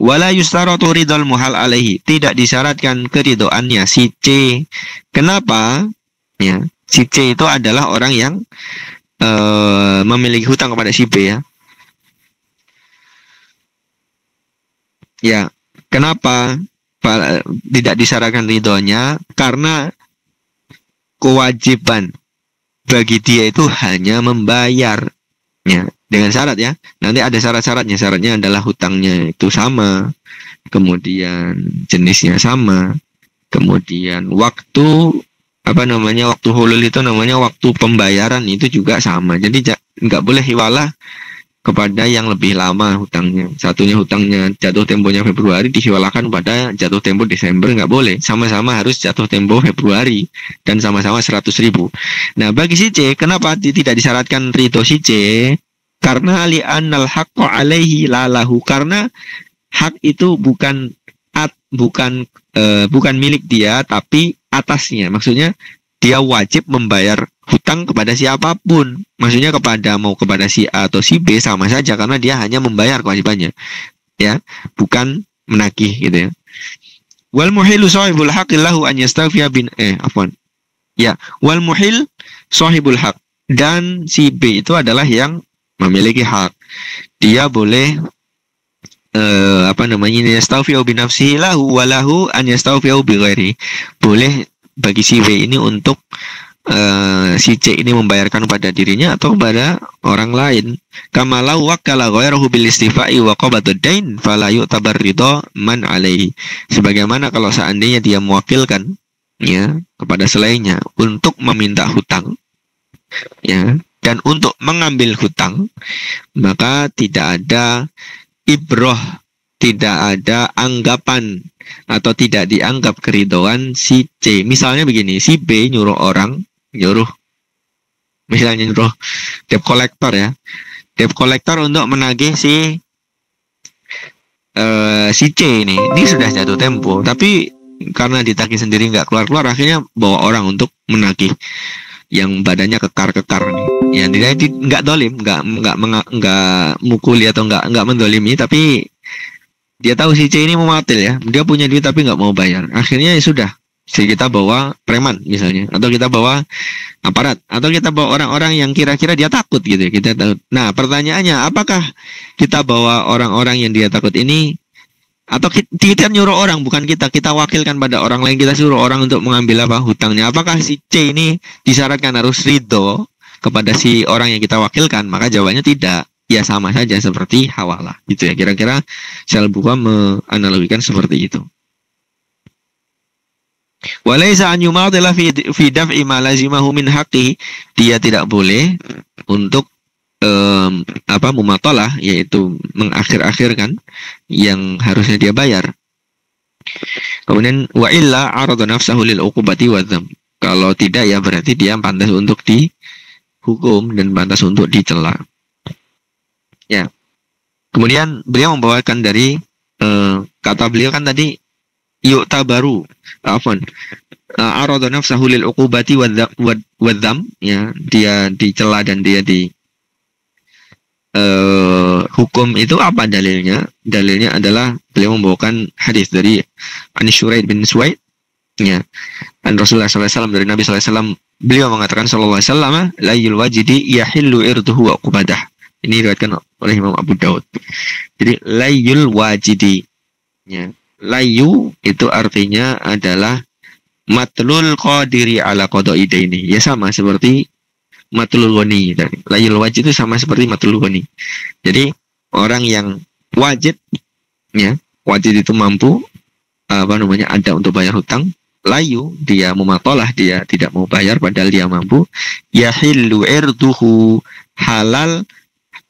[SPEAKER 2] Wala yustaratu ridhal muhal alaihi, tidak disyaratkan keridhoannya si C. Kenapa? Ya, si C itu adalah orang yang memiliki hutang kepada si B, ya. Ya, kenapa tidak disyaratkan ridhonya? Karena kewajiban bagi dia itu hanya membayar, ya, dengan syarat, ya. Nanti ada syarat-syaratnya. Syaratnya adalah hutangnya itu sama, kemudian jenisnya sama, kemudian waktu waktu hulul itu namanya waktu pembayaran itu juga sama. Jadi nggak boleh hiwalah kepada yang lebih lama hutangnya. Satunya hutangnya jatuh temponya Februari dihiwalakan pada jatuh tempo Desember, nggak boleh. Sama-sama harus jatuh tempo Februari dan sama-sama 100.000. Nah, bagi si C, kenapa tidak disyaratkan ridho si C? Karena li'annal haqqo alaihi lalahu, karena hak itu bukan milik dia tapi atasnya. Maksudnya dia wajib membayar hutang kepada siapapun. Maksudnya mau kepada si A atau si B sama saja, karena dia hanya membayar kewajibannya, ya, bukan menagih, gitu, ya. Wal muhilu sahibul haqqi lahu an yastaghfiya wal muhil sahibul haq, dan si B itu adalah yang memiliki hak. Dia boleh yastaghfiya bi nafsihi lahu wa lahu an yastaghfiya bi ghairi. Boleh bagi si B ini untuk si C ini membayarkan pada dirinya atau pada orang lain. Kama law wakkala ghairahu bil istifa'i wa qabadud dain fala yu'tabar ridha man alaihi. Sebagaimana kalau seandainya dia mewakilkan, ya, kepada selainnya untuk meminta hutang, ya, dan untuk mengambil hutang, maka tidak ada ibroh, tidak ada anggapan atau tidak dianggap keridhoan si C. Misalnya begini, si B nyuruh debt collector, ya, debt collector untuk menagih si C ini sudah jatuh tempo, tapi karena ditagih sendiri nggak keluar, akhirnya bawa orang untuk menagih yang badannya kekar-kekar nih. Ya, dia nggak dolim, nggak mukuli atau nggak mendolimi, tapi dia tahu si C ini mau matil, ya, dia punya duit tapi nggak mau bayar. Akhirnya ya sudah, kita bawa preman misalnya, atau kita bawa aparat, atau kita bawa orang-orang yang kira-kira dia takut, gitu, kita takut. Nah, pertanyaannya, apakah kita bawa orang-orang yang dia takut ini, atau kita nyuruh orang, bukan kita wakilkan pada orang lain, kita suruh orang untuk mengambil hutangnya, apakah si C ini disyaratkan harus ridho kepada si orang yang kita wakilkan? Maka jawabannya tidak. Ya, sama saja seperti hawalah, gitu, ya. Kira-kira Syalbuqa menganalogikan seperti itu. Walaysa an yumadila fi daf'i ma lazimahu min haqqihi, dia tidak boleh untuk mumatalah, yaitu mengakhir-akhirkan yang harusnya dia bayar. Kemudian wa illa arada nafsahu lil uqubati wa dzam. Kalau tidak, ya berarti dia pantas untuk dihukum dan pantas untuk dicela. Ya. Kemudian beliau membawakan dari kata beliau kan tadi yu'tabaru arada nafsahu lil uqubati wa dzam, ya, dia dicela dan dia hukum. Itu apa dalilnya? Dalilnya adalah beliau membawakan hadis dari Anis Syuraid bin Suwaid, ya, an Rasulullah SAW, dari Nabi SAW. Beliau mengatakan SAW, la yul wajidi yahillu irduhu wa uqbadah. Ini diriwayatkan oleh Imam Abu Daud. Jadi layul wajidi. Ya. Layu itu artinya adalah matlul qadiri ala qada'i daini. Ya sama seperti matlul ghani. Layul wajid itu sama seperti matlul ghani. Jadi orang yang wajid, ya, wajid itu mampu ada untuk bayar hutang. Layu, dia mematolah, dia tidak mau bayar padahal dia mampu. Yahillu irduhu, halal.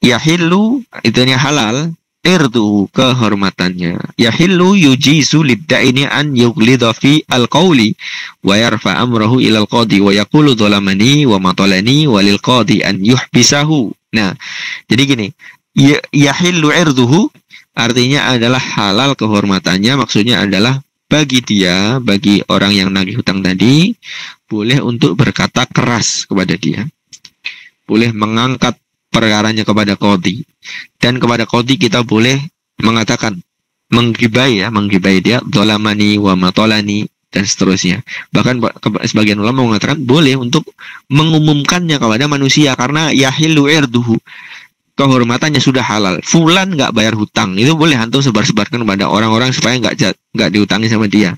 [SPEAKER 2] Yahillu itunya halal, irduhu kehormatannya. Yahillu yujizu lidda'ini an yughlidha fi al-qawli wa yarfa amrahu ilal qadi wa yaqulu dhalamani wa matolani walil qadi an yuhbisahu. Nah, jadi gini, yahillu irduhu artinya adalah halal kehormatannya, maksudnya adalah bagi dia, bagi orang yang nagih hutang tadi, boleh untuk berkata keras kepada dia. Boleh mengangkat perkaranya kepada qadhi. Dan kepada qadhi kita boleh mengatakan, menggibai dia, dhalamani wa matolani, dan seterusnya. Bahkan sebagian ulama mengatakan boleh untuk mengumumkannya kepada manusia, karena yahillu irduhu, kehormatannya sudah halal. Fulan nggak bayar hutang, itu boleh antum sebar-sebarkan kepada orang-orang supaya nggak diutangi sama dia.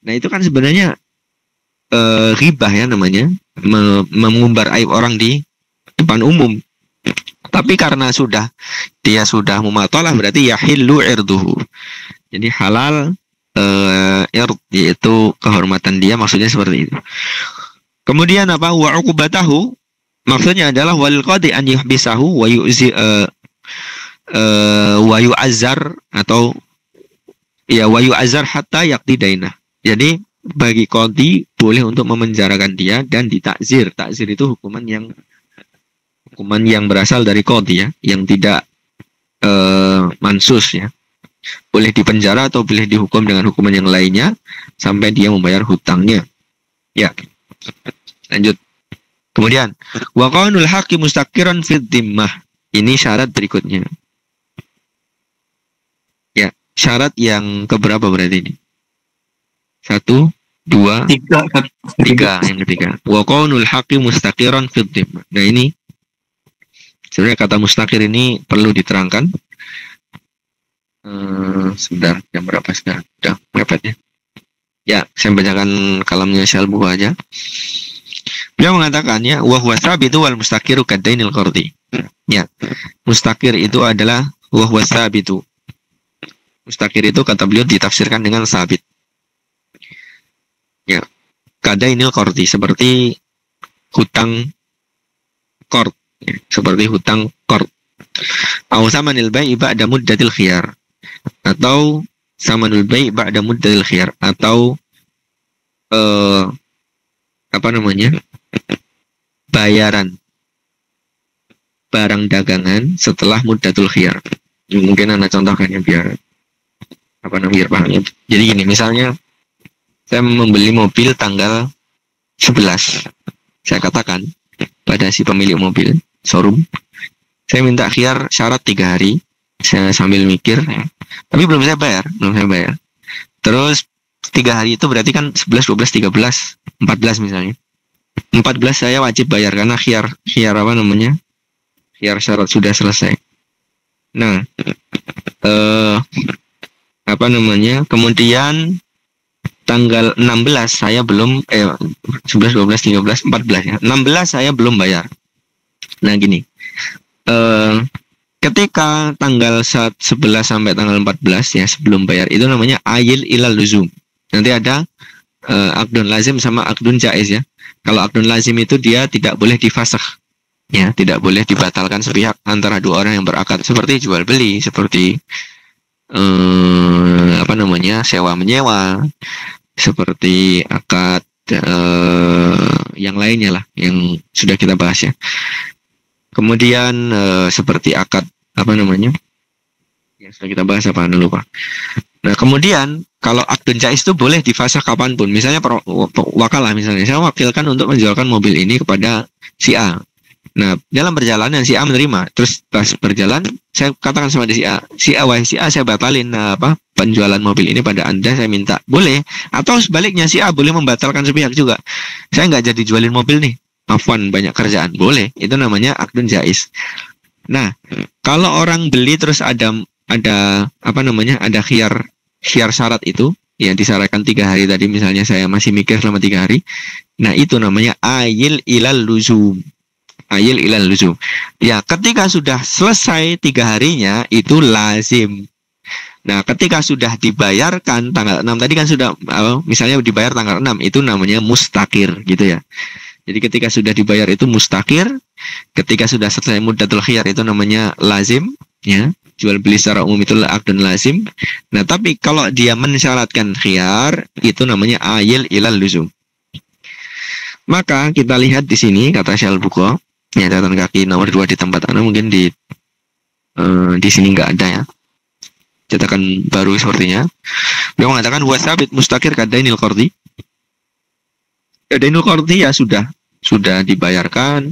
[SPEAKER 2] Nah itu kan sebenarnya ghibah ya namanya, mengumbar aib orang di depan umum. Tapi karena dia sudah mematolah, berarti yahillu irduhu. Jadi halal yaitu kehormatan dia, maksudnya seperti itu. Kemudian apa? Wa uqubatahu, maksudnya adalah walil qadi an yuhbisahu wa yu'azzar, atau ya wa yu'azzar hatta yaqdi dainah. Jadi bagi qadi boleh untuk memenjarakan dia dan ditakzir. Takzir itu hukuman yang berasal dari qadi ya, yang tidak mansus ya. Boleh dipenjara atau boleh dihukum dengan hukuman yang lainnya sampai dia membayar hutangnya. Ya. Lanjut. Kemudian, wa qaunul haqqi mustaqiran fid dhimmah. Ini syarat berikutnya. Ya, syarat yang keberapa berarti ini? 1, 2, 3 yang ketiga. Wa qaunul haqqi mustaqiran fid dhimmah. Nah, ini sebenarnya kata mustaqir ini perlu diterangkan. Sebentar, jam berapa sekarang? Udah mepet ya. Ya, saya bacakan kalamnya Syalbu aja. Beliau mengatakan ya, wa huwa tsabitu wal mustaqiru kadainil qardi. Ya. Mustaqir itu adalah wa huwa tsabitu. Mustaqir itu kata beliau ditafsirkan dengan sabit. Ya. Kadainil qardi, seperti hutang qard, ya. Seperti hutang qard. Au samanil bai' ba'da muddatil khiyar. Atau samanul bai' ba'da muddatil khiyar, atau bayaran barang dagangan setelah muddatul khiyar. Mungkin Anda contohkan ya biar biar paham. Jadi gini, misalnya saya membeli mobil tanggal 11. Saya katakan pada si pemilik mobil showroom, saya minta khiyar syarat 3 hari. Saya sambil mikir, tapi belum saya bayar. Terus 3 hari itu berarti kan 11, 12, 13, 14 misalnya. 14 saya wajib bayar karena khiyar syarat sudah selesai. Nah, kemudian tanggal 16 saya belum 11, 12, 13, 14 ya. 16 saya belum bayar. Nah gini, ketika tanggal 11 sampai tanggal 14 ya sebelum bayar, itu namanya ayil ilal luzum. Nanti ada akdun lazim sama akdun jaiz ya. Kalau akdun lazim itu dia tidak boleh difasakh, ya, tidak boleh dibatalkan sepihak antara dua orang yang berakad, seperti jual beli, seperti sewa menyewa, seperti akad yang lainnya lah yang sudah kita bahas ya. Kemudian seperti akad yang sudah kita bahas lupa. Nah kemudian kalau akdun jaiz itu boleh difasakh kapanpun. Misalnya wakalah, misalnya saya wakilkan untuk menjualkan mobil ini kepada si A. Nah dalam perjalanan si A menerima, terus pas berjalan saya katakan sama si A, wahai si A, saya batalin penjualan mobil ini pada Anda, saya minta. Boleh. Atau sebaliknya si A boleh membatalkan sepihak juga. Saya nggak jadi jualin mobil nih, afwan banyak kerjaan. Boleh. Itu namanya akdun jaiz. Nah, kalau orang beli terus ada apa namanya? Ada khiyar syarat itu, ya disyaratkan 3 hari tadi, misalnya saya masih mikir selama 3 hari. Nah, itu namanya ayil ilal luzum. Ayil ilal luzum. Ya, ketika sudah selesai 3 harinya itu lazim. Nah, ketika sudah dibayarkan tanggal 6 tadi kan sudah misalnya dibayar tanggal 6 itu namanya mustakir gitu ya. Jadi ketika sudah dibayar itu mustakir, ketika sudah selesai muddatul khiyar itu namanya lazim ya. Jual beli secara umum itu akdun lazim. Nah, tapi kalau dia mensyaratkan khiyar itu namanya ayil ilal luzum. Maka kita lihat di sini kata Syalbuko, ya catatan kaki nomor 2 di tempat Anda mungkin di sini nggak ada ya. Cetakan baru sepertinya. Beliau mengatakan wasabit mustakir kadainil qardi. Kadainil qardi ya sudah dibayarkan.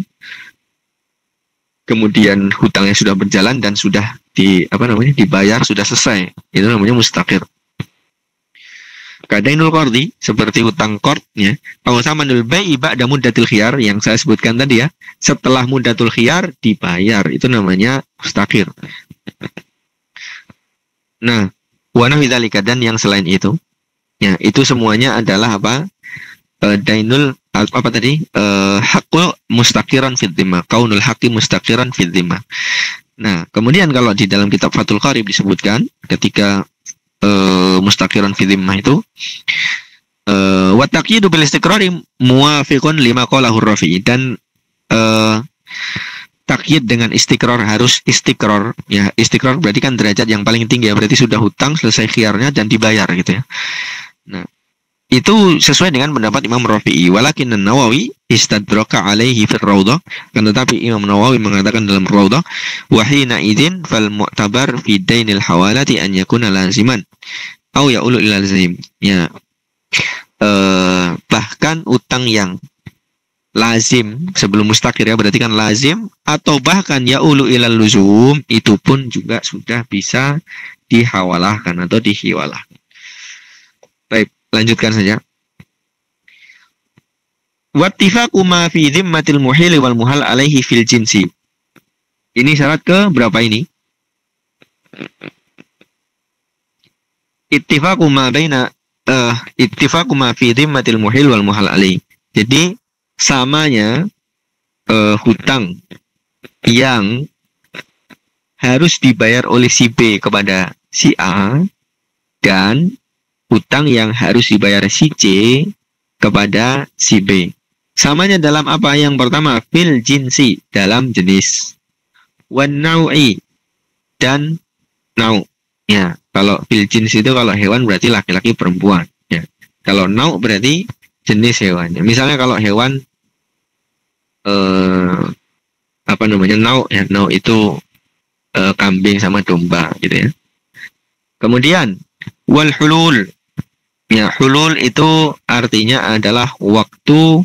[SPEAKER 2] Kemudian hutangnya sudah berjalan dan sudah dibayar, sudah selesai. Itu namanya mustakir. Kadainul qardi seperti hutang qard ya. Awsamanul bai'i ba'da muddatil khiyar yang saya sebutkan tadi ya. Setelah muddatul khiyar dibayar, itu namanya mustakir. Nah, wa nahwi dzalika dan yang selain itu, ya itu semuanya adalah apa? Dainul apa tadi? Haqqu mustaqiran fid dhimma, kaunul haqqi mustaqiran fid dhimma. Nah, kemudian kalau di dalam kitab Fathul Qarib disebutkan ketika mustaqiran fid dhimma itu wa taqyidu bil istiqrari muwafiqun lima qalahu Rafi'i dan takyid dengan istiqrar harus istiqrar ya. Istiqrar berarti kan derajat yang paling tinggi ya, berarti sudah hutang selesai khiyarnya dan dibayar gitu ya. Nah, itu sesuai dengan pendapat Imam Rafi'i. Walakin An-Nawawi istadraka alaihi fil Raudhah, kan tetapi Imam Nawawi mengatakan dalam Raudhah wa hina idzin fal mu'tabar fi dainil hawalati an yakuna laziman au ya'ulu ila lazim ya. Bahkan utang yang lazim sebelum mustakir ya, berarti kan lazim atau bahkan ya'ulu ilal luzum itu pun juga sudah bisa dihawalahkan atau dihiwalahkan. Baik, lanjutkan saja. Wattifaqu ma fi dhimmatil muhil wal muhal alaihi fil jinsi. Ini syarat ke berapa ini? Ittifaqu ma fi dhimmatil muhil wal muhal alaihi. Jadi samanya hutang yang harus dibayar oleh si B kepada si A dan hutang yang harus dibayar si C kepada si B. Samanya dalam apa? Yang pertama fil jinsi, dalam jenis, wan nau'i dan nau. Ya, kalau fil jinsi itu kalau hewan berarti laki-laki perempuan ya. Kalau nau berarti jenis hewannya. Misalnya kalau hewan nau ya, nau itu kambing sama domba gitu ya. Kemudian wal hulul ya, hulul itu artinya adalah waktu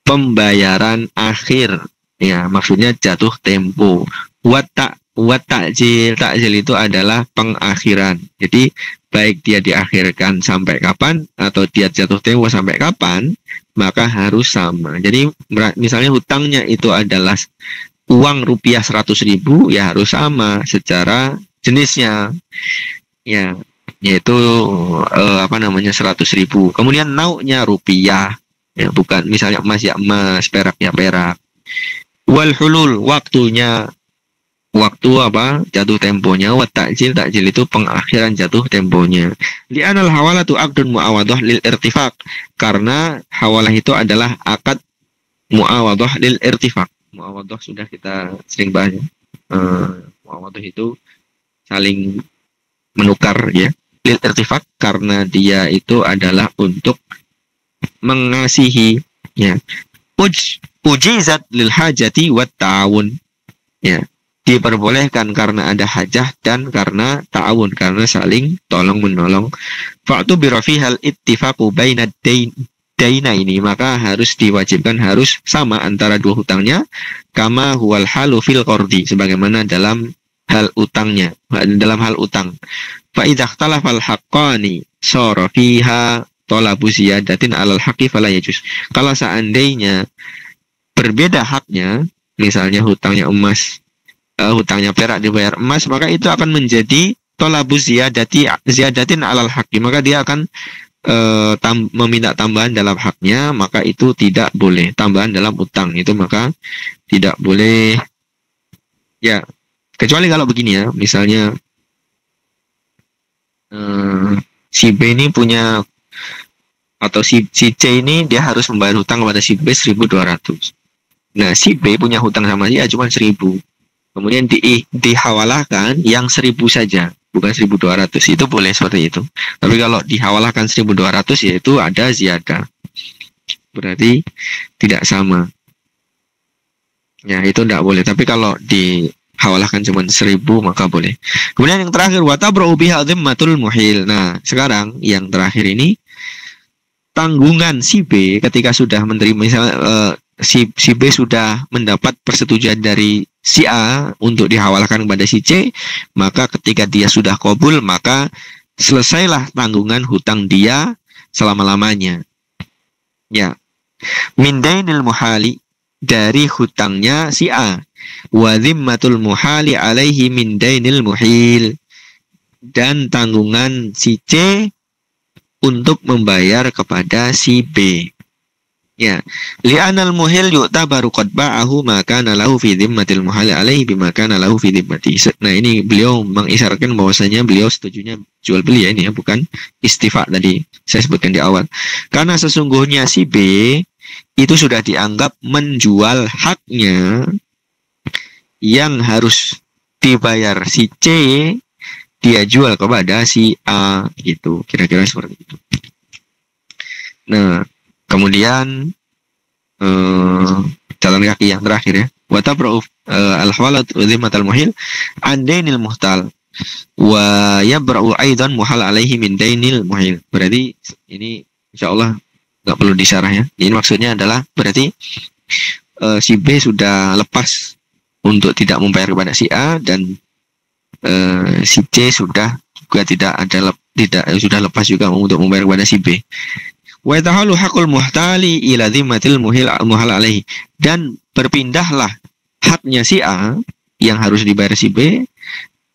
[SPEAKER 2] pembayaran akhir ya, maksudnya jatuh tempo. Takjil itu adalah pengakhiran. Jadi baik dia diakhirkan sampai kapan atau dia jatuh tempo sampai kapan, maka harus sama. Jadi misalnya hutangnya itu adalah uang rupiah 100.000 ya harus sama secara jenisnya ya, yaitu 100.000. Kemudian naunya rupiah ya, bukan misalnya emas ya emas, perak ya perak. Wal hulul waktu jatuh temponya. Wa takjil itu pengakhiran jatuh temponya. Li'anal hawalatu aqdun muawadah lil irtifaq, karena hawalah itu adalah akad muawadah lil irtifaq. Muawadah sudah kita sering bahas ya. Muawadah itu saling menukar ya. Lil irtifaq karena dia itu adalah untuk mengasihi ya. Ujizat lil hajati wat ta'awun ya. Diperbolehkan karena ada hajah dan karena ta'awun, karena saling tolong menolong. Fa'tu birafihal ittifaqu bainad daina ini, maka harus diwajibkan harus sama antara dua hutangnya, kama huwal halu fil qardi, sebagaimana dalam hal utangnya, dalam hal utang. Fa idza ikhtalafal haqqani sara fiha talabu ziyadatin alal haqqi fala yajuz. Kalau seandainya berbeda haknya, misalnya hutangnya emas hutangnya perak dibayar emas, maka itu akan menjadi tolabus ziyadatin alal haqi, maka dia akan meminta tambahan dalam haknya, maka itu tidak boleh. Tambahan dalam utang itu maka tidak boleh. Ya, kecuali kalau begini ya, misalnya si B ini punya, atau si C ini dia harus membayar hutang kepada si B 1.200. Nah, si B punya hutang sama dia cuma 1.000. Kemudian dihawalahkan yang 1.000 saja, bukan 1.200. Itu boleh seperti itu. Tapi kalau dihawalahkan 1.200 yaitu ada ziyadah. Berarti tidak sama. Ya, itu tidak boleh. Tapi kalau dihawalahkan cuma 1.000 maka boleh. Kemudian yang terakhir, watabra'u biha dhimmatul muhil. Nah, sekarang yang terakhir ini tanggungan si B ketika sudah menerima, misalnya si B sudah mendapat persetujuan dari si A untuk dihawalkan kepada si C, maka ketika dia sudah qabul, maka selesailah tanggungan hutang dia selama-lamanya. Ya. Min dainil muhali, dari hutangnya si A. Wa dhimmatul muhali alaihi min dainil muhil, dan tanggungan si C untuk membayar kepada si B. Ya, li'anal muhil yu'tabaru qad ba'ahu ma kana lahu fi dhimmatil muhali alaihi bima kana lahu fi dhimmati. Nah, ini beliau mengisyaratkan bahwasanya beliau setujunya jual beli ya, ini ya, bukan istifa tadi saya sebutkan di awal. Karena sesungguhnya si B itu sudah dianggap menjual haknya yang harus dibayar si C, dia jual kepada si A gitu, kira-kira seperti itu. Nah, kemudian jalan kaki yang terakhir ya, wa tabra'u al-hawalat dhimmatal muhil an dainil muhtal wa yabra'u aidan muhal alaihi min dainil muhil. Berarti ini insyaallah nggak perlu disyarah ya. Ini maksudnya adalah berarti si B sudah lepas untuk tidak membayar kepada si A, dan si C sudah juga sudah lepas juga untuk membayar kepada si B. Wa tahalu hakul muhtali ila dhimmatil muhal alaihi, dan berpindahlah haknya si A yang harus dibayar si B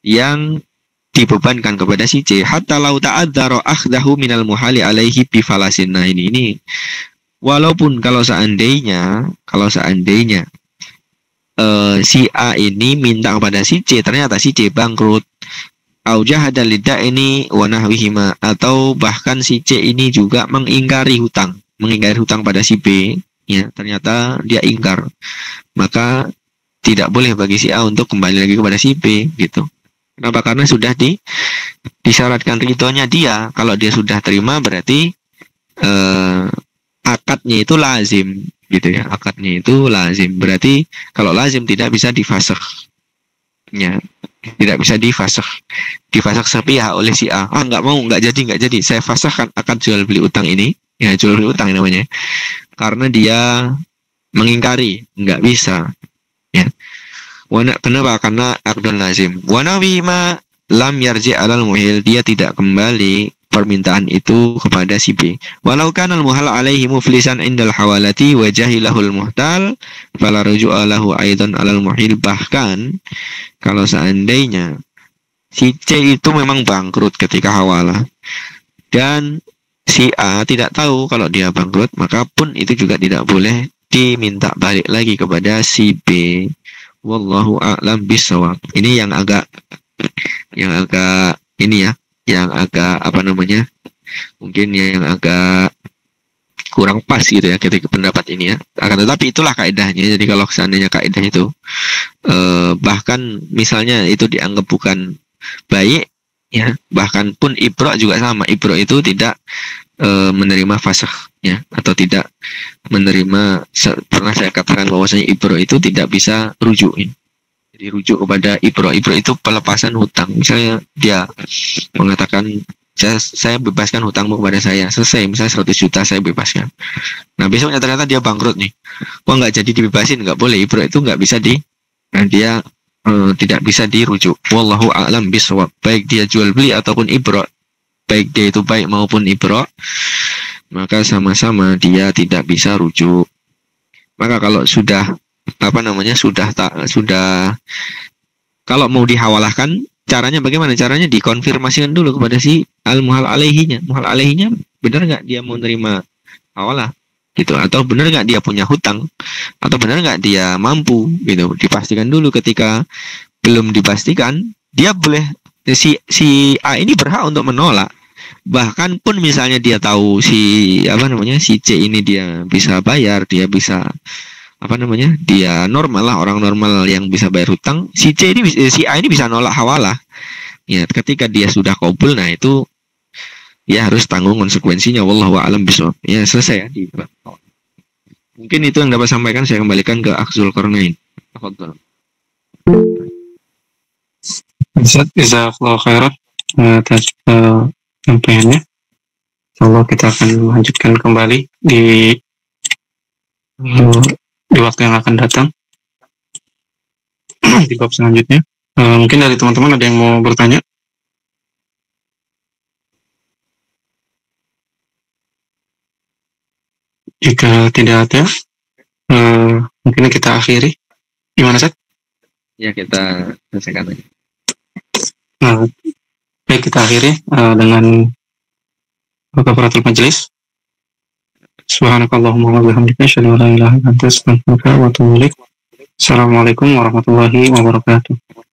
[SPEAKER 2] yang dibebankan kepada si C, hatta lau ta'adzara akhdahu minal muhali alaihi bi falasin. Nah, ini walaupun kalau seandainya si A ini minta kepada si C, ternyata si C bangkrut, au jahada liddaini wa nahwihima, atau bahkan si C ini juga mengingkari hutang pada si B, ya, ternyata dia ingkar, maka tidak boleh bagi si A untuk kembali lagi kepada si B gitu. Kenapa? Karena sudah disyaratkan ridhonya dia. Kalau dia sudah terima berarti akadnya itu lazim gitu ya. Akadnya itu lazim. Berarti kalau lazim tidak bisa difasakh. Ya, tidak bisa difasakh. Difasakh sepihak oleh si A. Enggak jadi. Saya fasakkan akad jual beli utang ini. Ya, jual beli utang namanya. Karena dia mengingkari, enggak bisa. Ya. Kenapa? Karena akdun lazim. Wa nawima lam yarji' alal muhil, dia tidak kembali permintaan itu kepada si B. Walau kana al-muhal alaihi muflisan indal hawalati wa jahilahul muhtal fala ruju'a lahu aidan alal muhil. Bahkan kalau seandainya si C itu memang bangkrut ketika hawalah dan si A tidak tahu kalau dia bangkrut, maka pun itu juga tidak boleh diminta balik lagi kepada si B. Wallahu a'lam bishawab. Ini yang agak ini ya, yang agak apa namanya, mungkin yang agak kurang pas gitu ya ketika pendapat ini ya. Akan tetapi itulah kaidahnya. Jadi kalau seandainya kaidah itu bahkan misalnya itu dianggap bukan baik ya, bahkan pun ibro juga sama. Ibro itu tidak menerima fasakh ya, atau tidak menerima, pernah saya katakan bahwasanya ibro itu tidak bisa rujuk ya. Jadi rujuk kepada ibro itu pelepasan hutang. Misalnya dia mengatakan saya bebaskan hutangmu kepada saya, selesai, misalnya 100 juta saya bebaskan. Nah, besoknya ternyata dia bangkrut nih, nggak jadi dibebasin, nggak boleh. Ibro itu nggak bisa dia tidak bisa dirujuk. Wallahu a'lam bishawab. Baik dia jual beli ataupun ibro, baik dia itu baik maupun ibro, maka sama-sama dia tidak bisa rujuk. Maka kalau sudah sudah kalau mau dihawalahkan, caranya bagaimana? Caranya dikonfirmasikan dulu kepada si al-muhal alaihinya. Muhal alaihinya benar nggak dia mau nerima hawalah gitu, atau benar nggak dia punya hutang, atau benar nggak dia mampu gitu. Dipastikan dulu. Ketika belum dipastikan, dia boleh, si A ini berhak untuk menolak. Bahkan pun misalnya dia tahu si C ini dia bisa bayar, dia bisa dia normal lah, orang normal yang bisa bayar hutang, si A ini bisa nolak hawalah ya. Ketika dia sudah kabul, nah itu ya harus tanggung konsekuensinya. Wallahu a'lam bishawab. Ya selesai ya. Mungkin itu yang dapat sampaikan. Saya kembalikan ke Akhzul Qarnain. Tafadhol.
[SPEAKER 1] Jazakallahu khairan atas penyampaiannya. Insyaallah kita akan lanjutkan kembali di waktu yang akan datang di bab selanjutnya. Mungkin dari teman-teman ada yang mau bertanya? Jika tidak ada, mungkin kita akhiri. Gimana, Seth?
[SPEAKER 2] Ya, kita selesaikan aja.
[SPEAKER 1] Nah, baik, kita akhiri dengan kafaratul majelis. Subhanakallahumma wa bihamdika asyhadu an la ilaha illa anta astaghfiruka wa atubu ilaik. Assalamualaikum warahmatullahi wabarakatuh.